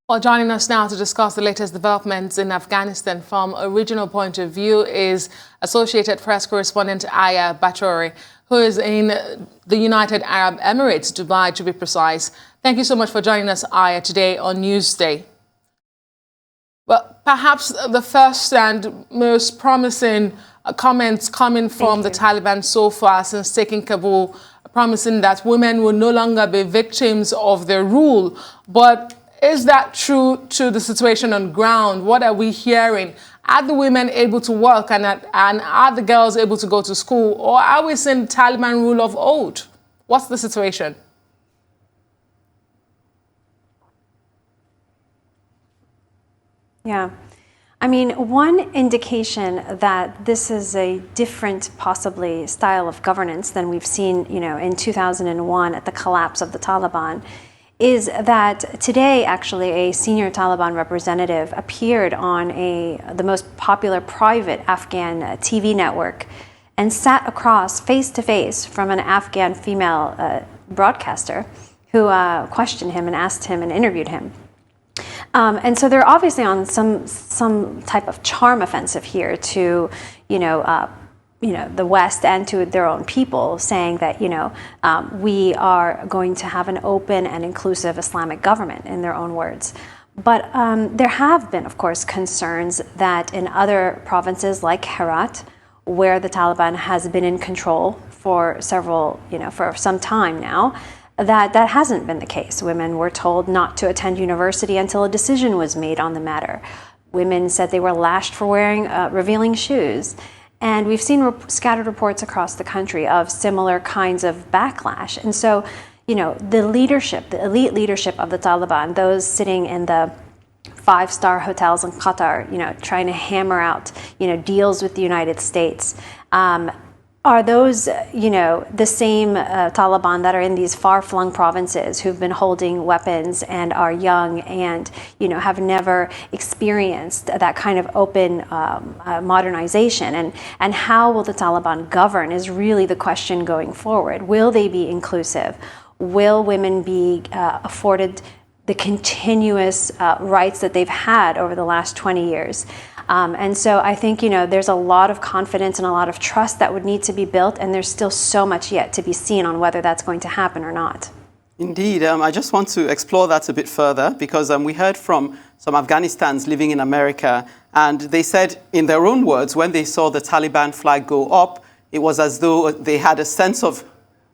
Well, joining us now to discuss the latest developments in Afghanistan from a regional point of view is Associated Press correspondent Aya BATRAWY, who is in the United Arab Emirates, Dubai to be precise. Thank you so much for joining us, Aya, today on Newsday. Well, perhaps the first and most promising comments coming from the Taliban so far since taking Kabul, promising that women will no longer be victims of their rule. But is that true to the situation on ground? What are we hearing? Are the women able to work and are the girls able to go to school? Or are we seeing Taliban rule of old? What's the situation? Yeah. I mean, one indication that this is a different, possibly, style of governance than we've seen, in 2001 at the collapse of the Taliban is that today, actually, a senior Taliban representative appeared on the most popular private Afghan TV network and sat across face-to-face from an Afghan female broadcaster who questioned him and asked him and interviewed him. And so they're obviously on some type of charm offensive here to, the West and to their own people, saying that, we are going to have an open and inclusive Islamic government, in their own words. But there have been, of course, concerns that in other provinces like Herat, where the Taliban has been in control for for some time now, that hasn't been the case. Women were told not to attend university until a decision was made on the matter. Women said they were lashed for wearing revealing shoes. And we've seen scattered reports across the country of similar kinds of backlash. And so, the elite leadership of the Taliban, those sitting in the five-star hotels in Qatar, trying to hammer out, deals with the United States, are those, the same Taliban that are in these far-flung provinces who've been holding weapons and are young and, have never experienced that kind of open modernization? And how will the Taliban govern is really the question going forward. Will they be inclusive? Will women be afforded the continuous rights that they've had over the last 20 years? And so I think, there's a lot of confidence and a lot of trust that would need to be built, and there's still so much yet to be seen on whether that's going to happen or not. Indeed. I just want to explore that a bit further because we heard from some Afghanistans living in America, and they said, in their own words, when they saw the Taliban flag go up, it was as though they had a sense of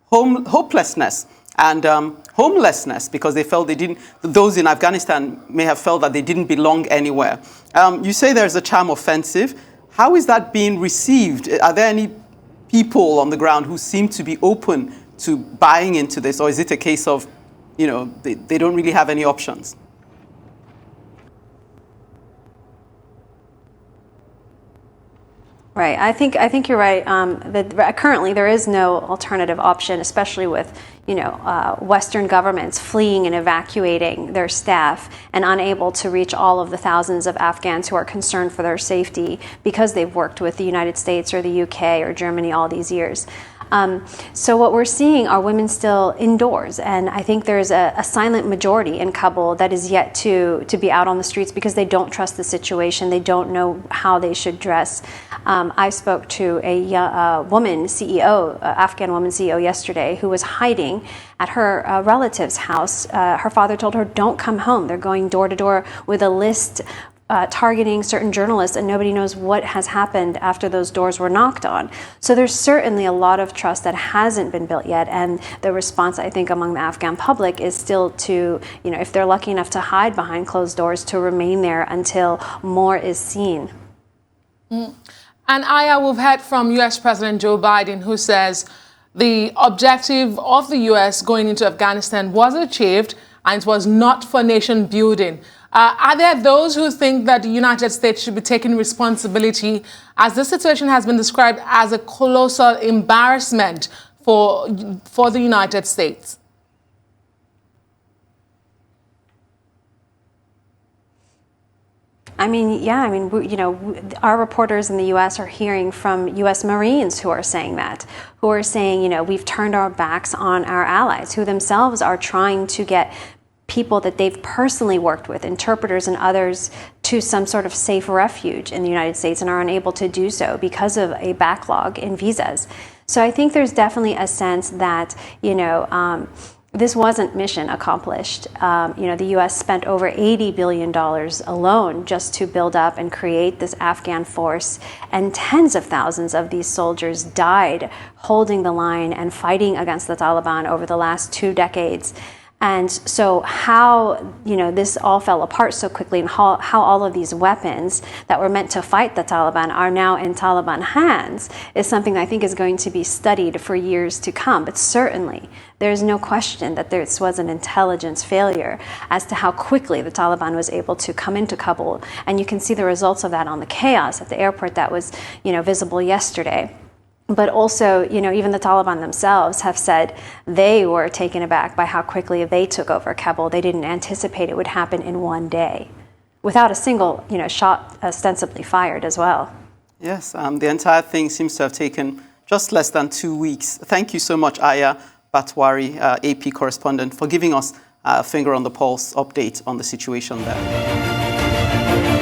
hopelessness and homelessness, because they felt those in Afghanistan may have felt that they didn't belong anywhere. You say there's a charm offensive. How is that being received? Are there any people on the ground who seem to be open to buying into this, or is it a case of, they don't really have any options? Right. I think you're right. That currently there is no alternative option, especially with Western governments fleeing and evacuating their staff and unable to reach all of the thousands of Afghans who are concerned for their safety because they've worked with the United States or the UK or Germany all these years. So what we're seeing are women still indoors, and I think there's a silent majority in Kabul that is yet to be out on the streets because they don't trust the situation. They don't know how they should dress. I spoke to a woman CEO, Afghan woman CEO yesterday, who was hiding at her relative's house. Her father told her, "Don't come home." They're going door to door with a list targeting certain journalists, and nobody knows what has happened after those doors were knocked on. So there's certainly a lot of trust that hasn't been built yet, and the response, I think, among the Afghan public is still to, if they're lucky enough to hide behind closed doors, to remain there until more is seen. And Aya, we've heard from U.S. President Joe Biden, who says the objective of the U.S. going into Afghanistan was achieved, and it was not for nation building. Are there those who think that the United States should be taking responsibility, as this situation has been described as a colossal embarrassment for the United States? Our reporters in the U.S. are hearing from U.S. Marines who are saying that, we've turned our backs on our allies, who themselves are trying to get people that they've personally worked with, interpreters and others, to some sort of safe refuge in the United States and are unable to do so because of a backlog in visas. So I think there's definitely a sense that, this wasn't mission accomplished. The U.S. spent over $80 billion alone just to build up and create this Afghan force, and tens of thousands of these soldiers died holding the line and fighting against the Taliban over the last 2 decades. And so how, this all fell apart so quickly, and how all of these weapons that were meant to fight the Taliban are now in Taliban hands is something I think is going to be studied for years to come. But certainly, there's no question that this was an intelligence failure as to how quickly the Taliban was able to come into Kabul. And you can see the results of that on the chaos at the airport that was, visible yesterday. But also, even the Taliban themselves have said they were taken aback by how quickly they took over Kabul. They didn't anticipate it would happen in one day, without a single, shot ostensibly fired as well. Yes, the entire thing seems to have taken just less than 2 weeks. Thank you so much, Aya BATRAWY, AP correspondent, for giving us a finger on the pulse update on the situation there.